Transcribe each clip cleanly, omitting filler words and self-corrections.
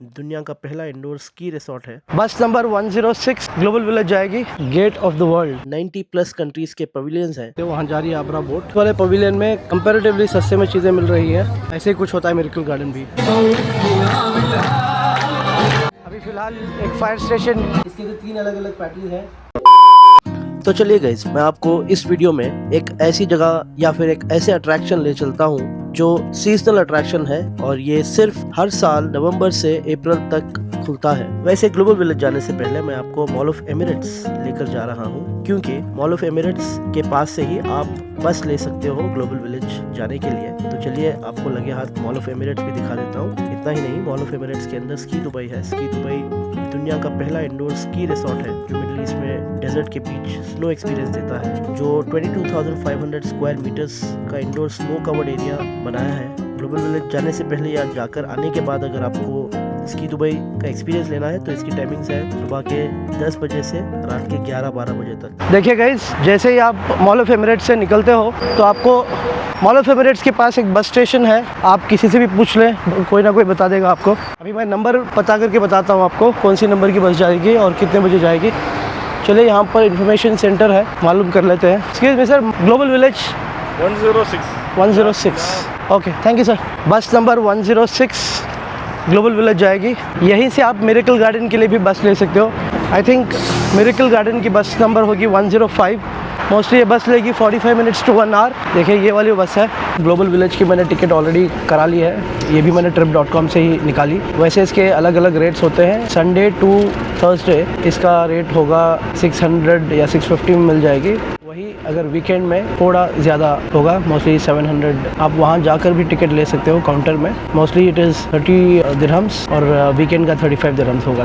दुनिया का पहला इंडोर स्की रिसोर्ट है। बस नंबर 106 ग्लोबल विलेज जाएगी, gate of the world. 90 plus countries के पवेलियंस हैं। तो वहाँ जा रही है आबरा बोट वाले पवेलियन में कंपैरेटिवली सस्ते में चीज़ें मिल रही हैं। ऐसे ही कुछ होता है मिरेकल गार्डन भी। अभी फिलहाल एक फायर स्टेशन, इसके तो 3 अलग अलग पैटर्न हैं। तो चलिए गाइस, मैं आपको इस वीडियो में एक ऐसी जगह या फिर एक ऐसे अट्रैक्शन ले चलता हूँ जो सीजनल अट्रैक्शन है और ये सिर्फ हर साल नवंबर से अप्रैल तक खुलता है। वैसे ग्लोबल विलेज जाने से पहले मैं आपको मॉल ऑफ एमिरेट्स लेकर जा रहा हूँ, क्योंकि मॉल ऑफ एमिरेट्स के पास से ही आप बस ले सकते हो ग्लोबल विलेज जाने के लिए। तो चलिए आपको लगे हाथ मॉल ऑफ एमिरेट्स भी दिखा देता हूँ। इतना ही नहीं, मॉल ऑफ एमिरेट्स के अंदर स्की दुबई है। स्की दुबई दुनिया का पहला इंडोर स्की रिसोर्ट है जो मिडिल ईस्ट में डेजर्ट के बीच स्नो एक्सपीरियंस देता है, जो 22,500 स्क्वायर मीटर्स का इंडोर स्नो कवर्ड एरिया बनाया है। ग्लोबल विलेज जाने से पहले या जाकर आने के बाद अगर आपको स्की दुबई का एक्सपीरियंस लेना है तो इसकी टाइमिंग्स है सुबह के 10 बजे से रात के 11-12 बजे तक। देखिए गाइस, जैसे ही आप मॉल ऑफ एमिरेट्स से निकलते हो तो आपको मॉल ऑफ एमिरेट्स के पास एक बस स्टेशन है। आप किसी से भी पूछ लें, कोई ना कोई बता देगा आपको। अभी मैं नंबर पता करके बताता हूँ आपको कौन सी नंबर की बस जाएगी और कितने बजे जाएगी। चलिए, यहाँ पर इंफॉर्मेशन सेंटर है, मालूम कर लेते हैं। Excuse me sir, global village 106। Okay, thank you sir. बस नंबर 106 ग्लोबल विलेज जाएगी। यहीं से आप मिरेकल गार्डन के लिए भी बस ले सकते हो। आई थिंक मिरेकल गार्डन की बस नंबर होगी 105। मोस्टली ये बस लेगी 45 मिनट्स टू 1 आवर। देखिए, ये वाली बस है। ग्लोबल विलेज की मैंने टिकट ऑलरेडी करा ली है। ये भी मैंने trip.com से ही निकाली। वैसे इसके अलग अलग रेट्स होते हैं। संडे टू थर्सडे इसका रेट होगा 600 या 650 में मिल जाएगी। वही अगर वीकेंड में थोड़ा ज़्यादा होगा, मोस्टली 700। आप वहाँ जाकर भी टिकट ले सकते हो काउंटर में। मोस्टली इट इज़ 30 दिरहम्स और वीकेंड का 35 दिरहम्स होगा।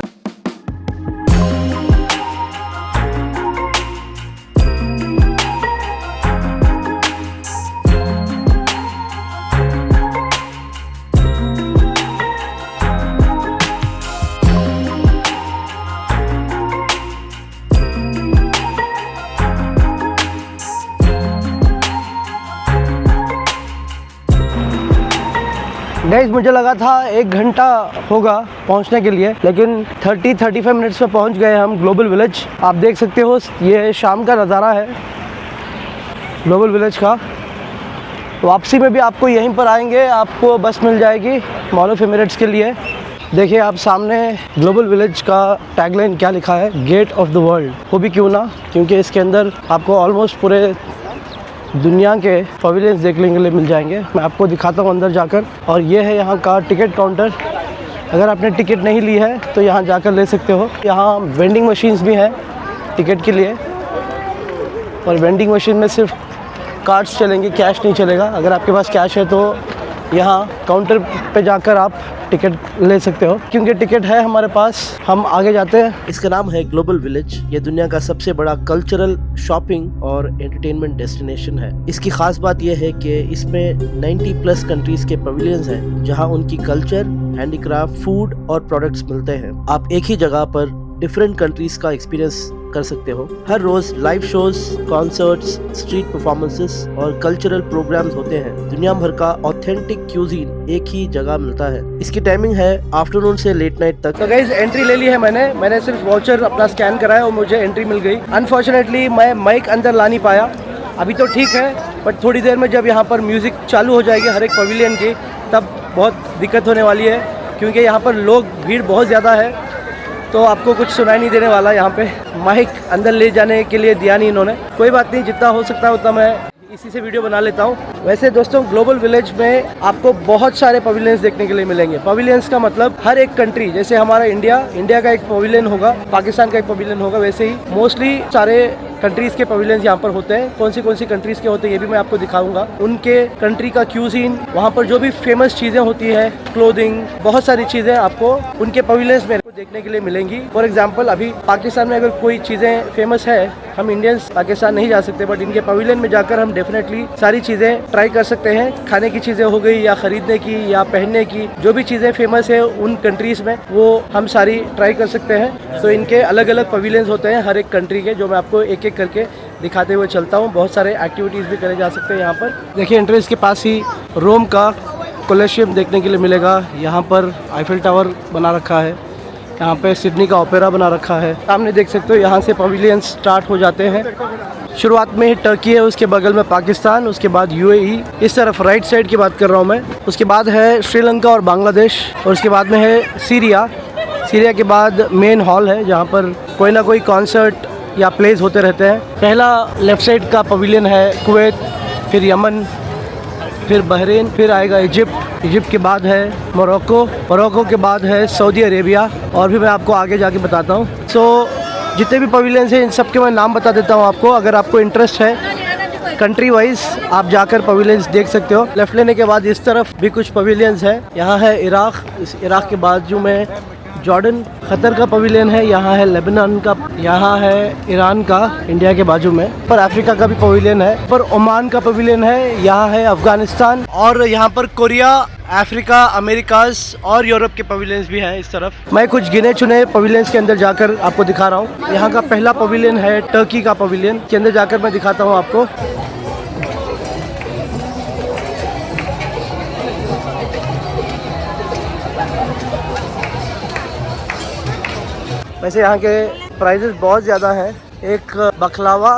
गाइस, मुझे लगा था 1 घंटा होगा पहुंचने के लिए, लेकिन 30-35 मिनट्स में पहुंच गए हम ग्लोबल विलेज। आप देख सकते हो, ये शाम का नज़ारा है ग्लोबल विलेज का। वापसी में भी आपको यहीं पर आएंगे, आपको बस मिल जाएगी मॉल ऑफ एमिरेट्स के लिए। देखिए आप सामने ग्लोबल विलेज का टैगलाइन क्या लिखा है, गेट ऑफ द वर्ल्ड। वो भी क्यों ना, क्योंकि इसके अंदर आपको ऑलमोस्ट पूरे दुनिया के पवेलियंस देखने के लिए मिल जाएंगे। मैं आपको दिखाता हूँ अंदर जाकर। और ये है यहाँ का टिकट काउंटर। अगर आपने टिकट नहीं ली है तो यहाँ जाकर ले सकते हो। यहाँ वेंडिंग मशीन्स भी हैं टिकट के लिए, और वेंडिंग मशीन में सिर्फ कार्ड्स चलेंगे, कैश नहीं चलेगा। अगर आपके पास कैश है तो यहाँ काउंटर पे जाकर आप टिकट ले सकते हो, क्योंकि टिकट है हमारे पास। हम आगे जाते हैं। इसका नाम है ग्लोबल विलेज। ये दुनिया का सबसे बड़ा कल्चरल, शॉपिंग और एंटरटेनमेंट डेस्टिनेशन है। इसकी खास बात यह है कि इसमें 90 प्लस कंट्रीज के पवेलियंस हैं, जहां उनकी कल्चर, हैंडीक्राफ्ट, फूड और प्रोडक्ट्स मिलते हैं। आप एक ही जगह पर डिफरेंट कंट्रीज का एक्सपीरियंस कर सकते हो। हर रोज live shows, concerts, street performances और कल्चरल प्रोग्राम्स होते हैं। दुनिया भर का ऑथेंटिक क्यूजीन एक ही जगह मिलता है। इसकी टाइमिंग है आफ्टरनून से लेट नाइट तक। तो गाइस, एंट्री ले ली है मैंने सिर्फ वाउचर अपना स्कैन कराया और मुझे एंट्री मिल गई। अनफॉर्चुनेटली मैं माइक अंदर ला नहीं पाया। अभी तो ठीक है, बट थोड़ी देर में जब यहाँ पर म्यूजिक चालू हो जाएगी हर एक पवेलियन की, तब बहुत दिक्कत होने वाली है, क्योंकि यहाँ पर भीड़ बहुत ज़्यादा है, तो आपको कुछ सुनाई नहीं देने वाला। यहाँ पे माइक अंदर ले जाने के लिए दिया नहीं इन्होंने। कोई बात नहीं, जितना हो सकता है उतना मैं इसी से वीडियो बना लेता हूँ। वैसे दोस्तों, ग्लोबल विलेज में आपको बहुत सारे पवेलियंस देखने के लिए मिलेंगे। पवेलियंस का मतलब हर एक कंट्री, जैसे हमारा इंडिया का एक पवेलियन होगा, पाकिस्तान का एक पवेलियन होगा, वैसे ही मोस्टली सारे कंट्रीज के पवेलियंस यहाँ पर होते हैं। कौन सी कंट्रीज के होते हैं ये भी मैं आपको दिखाऊंगा। उनके कंट्री का क्यूजीन, वहाँ पर जो भी फेमस चीज़ें होती है, क्लोथिंग, बहुत सारी चीज़ें आपको उनके पवेलियंस में देखने के लिए मिलेंगी। फॉर एग्जाम्पल, अभी पाकिस्तान में अगर कोई चीज़ें फेमस है, हम इंडियंस पाकिस्तान नहीं जा सकते, बट इनके पवेलियन में जाकर हम डेफिनेटली सारी चीज़ें ट्राई कर सकते हैं। खाने की चीज़ें हो गई, या खरीदने की, या पहनने की, जो भी चीज़ें फेमस है उन कंट्रीज़ में, वो हम सारी ट्राई कर सकते हैं। तो इनके अलग अलग पवेलियंस होते हैं हर एक कंट्री के, जो मैं आपको एक एक करके दिखाते हुए चलता हूँ। बहुत सारे एक्टिविटीज़ भी करे जा सकते हैं यहाँ पर। देखिए, एंट्रेंस के पास ही रोम का कोलोसियम देखने के लिए मिलेगा। यहाँ पर आईफिल टावर बना रखा है, यहाँ पे सिडनी का ओपेरा बना रखा है। सामने देख सकते हो यहाँ से पवेलियन स्टार्ट हो जाते हैं। शुरुआत में ही टर्की है, उसके बगल में पाकिस्तान, उसके बाद यूएई, इस तरफ राइट साइड की बात कर रहा हूँ मैं। उसके बाद है श्रीलंका और बांग्लादेश, और उसके बाद में है सीरिया। सीरिया के बाद मेन हॉल है जहाँ पर कोई ना कोई कॉन्सर्ट या प्लेस होते रहते हैं। पहला लेफ्ट साइड का पवेलियन है कुवैत, फिर यमन, फिर बहरीन, फिर आएगा इजिप्ट। इजिप्ट के बाद है मोरक्को, मोरक्को के बाद है सऊदी अरेबिया, और भी मैं आपको आगे जाके बताता हूँ। जितने भी पवेलियंस हैं इन सब के मैं नाम बता देता हूँ आपको। अगर आपको इंटरेस्ट है कंट्री वाइज आप जाकर पवेलियंस देख सकते हो। लेफ्ट लेने के बाद इस तरफ भी कुछ पवेलियंस हैं। यहाँ है इराक, इस इराक के बाजू में जॉर्डन, कतर का पवेलियन है, यहाँ है लेबनान का, यहाँ है ईरान का इंडिया के बाजू में, पर अफ्रीका का भी पवेलियन है, पर ओमान का पवेलियन है, यहाँ है अफगानिस्तान, और यहाँ पर कोरिया, अफ्रीका, अमेरिकाज और यूरोप के पवेलियंस भी हैं इस तरफ। मैं कुछ गिने चुने पवेलियंस के अंदर जाकर आपको दिखा रहा हूँ। यहाँ का पहला पवेलियन है टर्की का पवेलियन, के अंदर जाकर मैं दिखाता हूँ आपको। वैसे यहाँ के प्राइजेस बहुत ज़्यादा हैं। एक बखलावा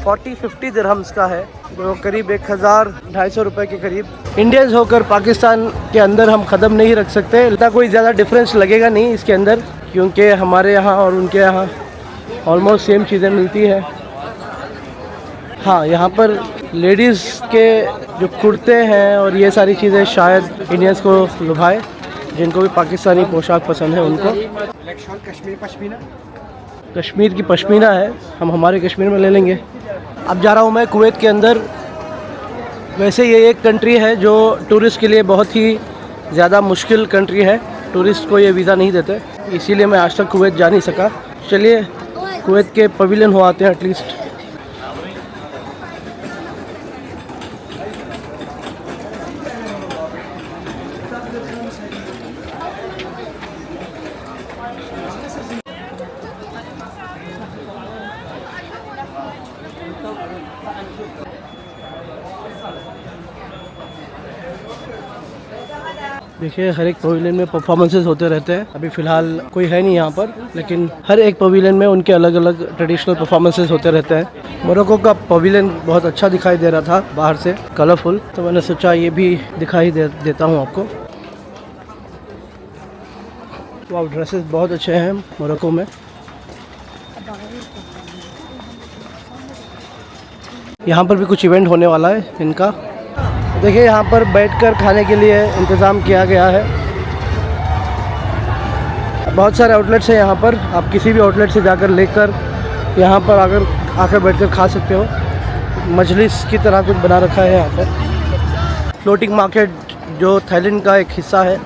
40-50 दिरहम्स का है, जो करीब 1000-250 रुपये के करीब। इंडियंस होकर पाकिस्तान के अंदर हम कदम नहीं रख सकते, इतना कोई ज़्यादा डिफरेंस लगेगा नहीं इसके अंदर, क्योंकि हमारे यहाँ और उनके यहाँ ऑलमोस्ट सेम चीज़ें मिलती हैं। हाँ, यहाँ पर लेडीज़ के जो कुर्ते हैं और ये सारी चीज़ें शायद इंडियंस को लुभाए, जिनको भी पाकिस्तानी पोशाक पसंद है उनको। कश्मीर की पश्मीना है, हम हमारे कश्मीर में ले लेंगे। अब जा रहा हूँ मैं कुवैत के अंदर। वैसे ये एक कंट्री है जो टूरिस्ट के लिए बहुत ही ज़्यादा मुश्किल कंट्री है, टूरिस्ट को ये वीज़ा नहीं देते, इसीलिए मैं आज तक कुवैत जा नहीं सका। चलिए कुवैत के पवेलियन हो आते हैं एटलीस्ट। देखिए हर एक पवेलियन में परफॉर्मेंसेस होते रहते हैं। अभी फ़िलहाल कोई है नहीं यहाँ पर, लेकिन हर एक पवेलियन में उनके अलग अलग ट्रेडिशनल परफॉर्मेंसेस होते रहते हैं। मोरक्को का पवेलियन बहुत अच्छा दिखाई दे रहा था बाहर से, कलरफुल, तो मैंने सोचा ये भी दिखाई देता हूँ आपको। तो आप ड्रेसेस बहुत अच्छे हैं मोरक्को में। यहाँ पर भी कुछ इवेंट होने वाला है इनका। देखिए यहाँ पर बैठकर खाने के लिए इंतज़ाम किया गया है। बहुत सारे आउटलेट्स हैं यहाँ पर, आप किसी भी आउटलेट से जाकर लेकर यहाँ पर आकर बैठकर खा सकते हो। मजलिस की तरह कुछ बना रखा है यहाँ पर। फ्लोटिंग मार्केट जो थाईलैंड का एक हिस्सा है,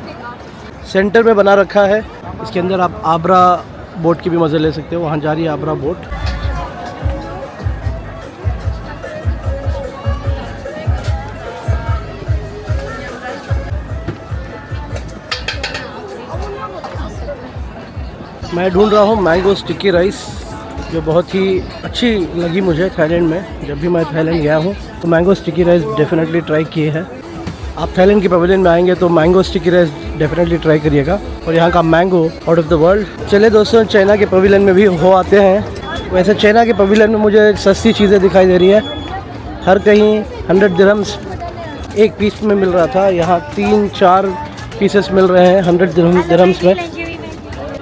सेंटर में बना रखा है। इसके अंदर आप आबरा बोट की भी मज़े ले सकते हो, वहाँ जा रही है आबरा बोट। मैं ढूंढ रहा हूँ मैंगो स्टिकी राइस, जो बहुत ही अच्छी लगी मुझे थाईलैंड में। जब भी मैं थाईलैंड गया हूँ तो mango sticky rice definitely try किए हैं। आप थाईलैंड के पवेलियन में आएंगे तो mango sticky rice definitely try करिएगा। और यहाँ का mango out of the world. चले दोस्तों, चाइना के पवेलियन में भी हो आते हैं। वैसे चाइना के पवेलियन में मुझे सस्ती चीज़ें दिखाई दे रही है। हर कहीं 100 दिरहम्स एक पीस में मिल रहा था, यहाँ 3-4 पीसेस मिल रहे हैं 100 दिरहम्स में।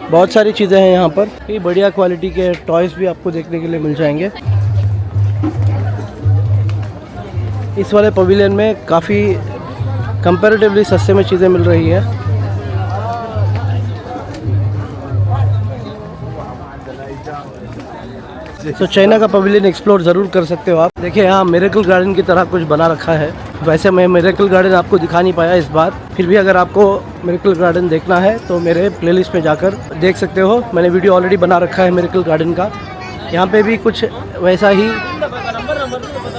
बहुत सारी चीज़ें हैं यहाँ पर। ये बढ़िया क्वालिटी के टॉयज़ भी आपको देखने के लिए मिल जाएंगे। इस वाले पवेलियन में काफ़ी कंपैरेटिवली सस्ते में चीज़ें मिल रही है। तो चाइना का पवेलियन एक्सप्लोर ज़रूर कर सकते हो आप। देखिए यहाँ मिरेकल गार्डन की तरह कुछ बना रखा है। वैसे मैं मिरेकल गार्डन आपको दिखा नहीं पाया इस बार, फिर भी अगर आपको मिरेकल गार्डन देखना है तो मेरे प्लेलिस्ट में जाकर देख सकते हो। मैंने वीडियो ऑलरेडी बना रखा है मिरेकल गार्डन का। यहाँ पे भी कुछ वैसा ही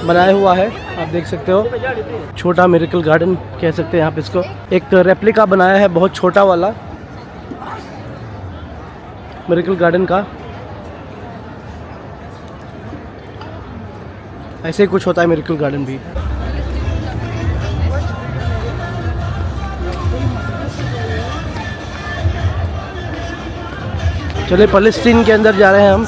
बनाया हुआ है, आप देख सकते हो। छोटा मिरेकल गार्डन कह सकते हैं आप इसको। एक रेप्लिका बनाया है बहुत छोटा वाला मिरेकल गार्डन का। ऐसे ही कुछ होता है मिरेकल गार्डन भी। चलिए फलस्तीन के अंदर जा रहे हैं हम।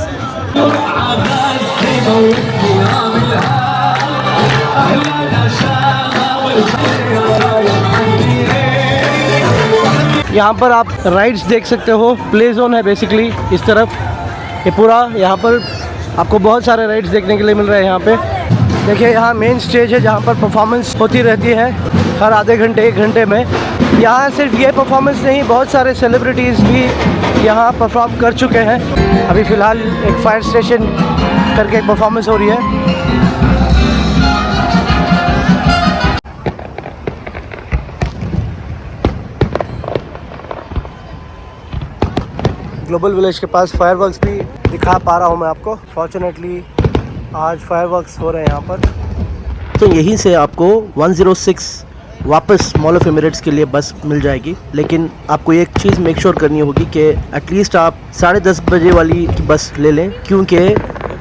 यहाँ पर आप राइड्स देख सकते हो, प्ले जोन है बेसिकली इस तरफ। ये पूरा यहाँ पर आपको बहुत सारे राइड्स देखने के लिए मिल रहे हैं। यहाँ पे देखिए, यहाँ मेन स्टेज है जहाँ पर परफॉर्मेंस होती रहती है हर आधे घंटे 1 घंटे में। यहाँ सिर्फ ये परफॉर्मेंस नहीं, बहुत सारे सेलिब्रिटीज़ भी यहाँ परफॉर्म कर चुके हैं। अभी फ़िलहाल एक फायर स्टेशन करके एक परफॉर्मेंस हो रही है। ग्लोबल विलेज के पास फायरवर्क्स भी दिखा पा रहा हूँ मैं आपको। फॉर्चुनेटली आज फायरवर्क्स हो रहे हैं यहाँ पर। तो यहीं से आपको 106 वापस मॉल ऑफ एमिरेट्स के लिए बस मिल जाएगी। लेकिन आपको एक चीज़ मेक श्योर करनी होगी कि एटलीस्ट आप 10:30 बजे वाली बस ले लें, क्योंकि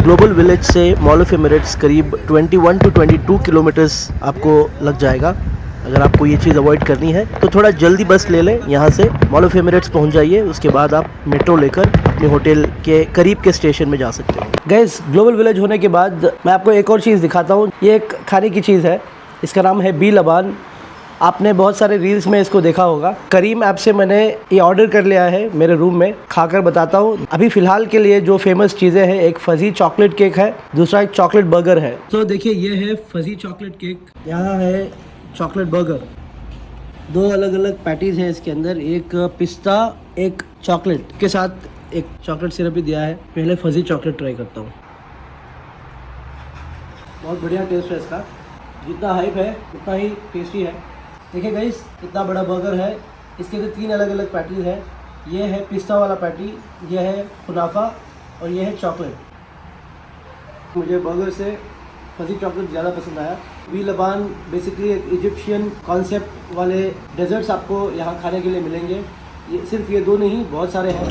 ग्लोबल विलेज से मॉल ऑफ एमिरेट्स करीब 21 to 22 किलोमीटर्स आपको लग जाएगा। अगर आपको ये चीज़ अवॉइड करनी है तो थोड़ा जल्दी बस ले लें, यहाँ से मॉल ऑफ एमिरेट्स पहुँच जाइए। उसके बाद आप मेट्रो लेकर अपने होटल के करीब के स्टेशन में जा सकते हैं। गाइस, ग्लोबल विलेज होने के बाद मैं आपको एक और चीज़ दिखाता हूँ। ये एक खाने की चीज़ है, इसका नाम है बी लबान। आपने बहुत सारे रील्स में इसको देखा होगा। करीम ऐप से मैंने ये ऑर्डर कर लिया है मेरे रूम में, खाकर बताता हूँ। अभी फ़िलहाल के लिए जो फेमस चीज़ें हैं, एक फ़ज़ी चॉकलेट केक है, दूसरा एक चॉकलेट बर्गर है। तो देखिए, ये है फ़ज़ी चॉकलेट केक, यहाँ है चॉकलेट बर्गर। 2 अलग अलग पैटीज़ हैं इसके अंदर, एक पिस्ता एक चॉकलेट के साथ एक चॉकलेट सिरप भी दिया है। पहले फ़ज़ी चॉकलेट ट्राई करता हूँ। बहुत बढ़िया टेस्ट है इसका, जितना हाइप है उतना ही टेस्टी है। देखिए गाइस, इतना बड़ा बर्गर है, इसके अंदर 3 अलग अलग पैटीज़ हैं। ये है पिस्ता वाला पैटी, ये है कुनाफा और ये है चॉकलेट। मुझे बर्गर से फ़ज़ी चॉकलेट ज़्यादा पसंद आया। बी लबान बेसिकली एक इजिप्शियन कॉन्सेप्ट वाले डेजर्ट्स आपको यहाँ खाने के लिए मिलेंगे। ये सिर्फ ये 2 नहीं, बहुत सारे हैं।